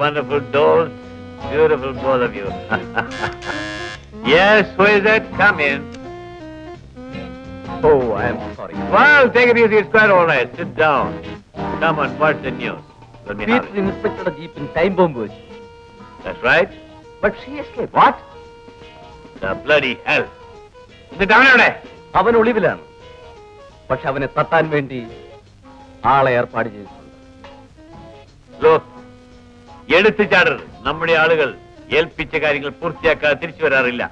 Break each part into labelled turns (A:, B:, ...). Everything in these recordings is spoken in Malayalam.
A: wonderful dolls. Beautiful, both of you. Yes, who is it? Come in.
B: Oh, I am sorry.
A: Well, take it easy. It's quite all right. Sit down. Come on, what's the news? Let me have
B: Peter
A: it.
B: inspected a jeep in time bomb was.
A: That's right.
B: But she escaped.
A: What? The bloody hell. Sit down there.
B: അവൻ ഒളിവിലാണ്. പക്ഷെ അവനെ തട്ടാൻ വേണ്ടി ആളെ ഏർപ്പാട് ചെയ്തിട്ടുണ്ട്.
A: Look, എടുത്തു ചാടരുത്. നമ്മുടെ ആളുകൾ ഏൽപ്പിച്ച കാര്യങ്ങൾ പൂർത്തിയാക്കാതെ തിരിച്ചു വരാറില്ല.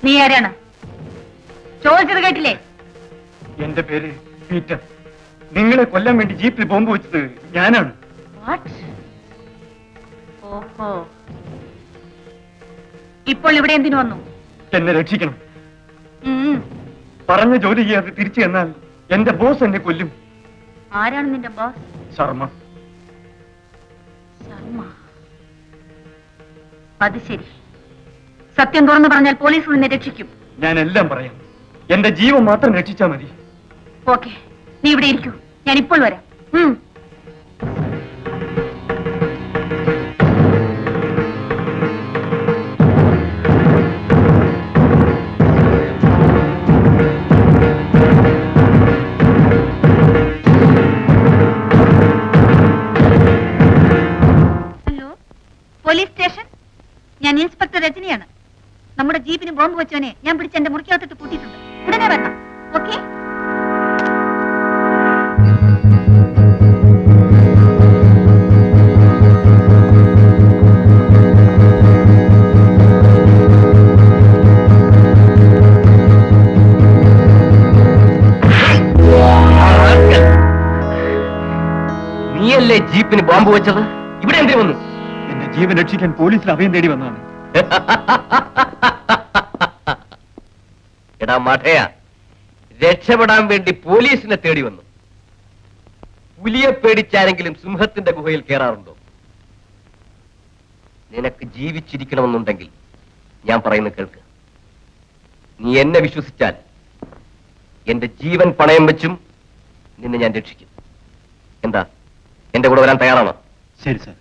C: നീ ആരാണ്? ചോദിച്ചത് കേട്ടില്ലേ?
D: എന്റെ പേര് പീറ്റർ. നിങ്ങളെ കൊല്ലാൻ വേണ്ടി ജീപ്പിൽ ബോംബ് വെച്ചത് ഞാനാണ്.
C: ഓഹോ, ഇപ്പോൾ ഇവിടെ എന്തിനു വന്നു?
D: എന്നെ രക്ഷിക്കണം. പറഞ്ഞ ജോലി ചെയ്യാതെ തിരിച്ചു എന്നാൽ എന്റെ ബോസ് എന്നെ കൊല്ലും.
C: ആരാണ് നിന്റെ ബോസ്?
D: ശർമ്മ.
C: ശർമ്മ. അത് ശരി. സത്യം തുറന്നു പറഞ്ഞാൽ പോലീസ് നിന്നെ രക്ഷിക്കും.
D: ഞാൻ എല്ലാം പറയാം. എന്റെ ജീവൻ മാത്രം രക്ഷിച്ചാ മതി.
C: ഓക്കെ, നീ ഇവിടെ ഇരിക്കൂ, ഞാൻ ഇപ്പോൾ വരാം. Hello, police station. ഞാൻ ഇൻസ്പെക്ടർ രജനിയാണ്. നമ്മുടെ ജീപ്പിന് ബോംബ് വെച്ചവനെ ഞാൻ പിടിച്ച് എന്റെ മുറിക്കകത്തിട്ട് കൂട്ടിയിട്ടുണ്ട്. ഉടനെ വരണം. ഓക്കെ?
B: നീയല്ലേ ജീപ്പിന് ബോംബ് വെച്ചത്? ഇവിടെ എന്തിനു വന്നു?
D: എന്റെ ജീവൻ രക്ഷിക്കാൻ പോലീസിൽ അഭയം തേടി വന്നതാണ്.
B: എടാ മഠയാ, രക്ഷപ്പെടാൻ വേണ്ടി പോലീസിനെ തേടി വന്നു. പുലിയെ പേടിച്ചാരെങ്കിലും സിംഹത്തിന്റെ ഗുഹയിൽ കയറാറുണ്ടോ? നിനക്ക് ജീവിച്ചിരിക്കണമെന്നുണ്ടെങ്കിൽ ഞാൻ പറയുന്നത് കേൾക്ക്. നീ എന്നെ വിശ്വസിച്ചാൽ എന്റെ ജീവൻ പണയം വെച്ചും നിന്നെ ഞാൻ രക്ഷിക്കും. എന്താ, എന്റെ കൂടെ വരാൻ തയ്യാറാണോ?
D: ശരി സാർ.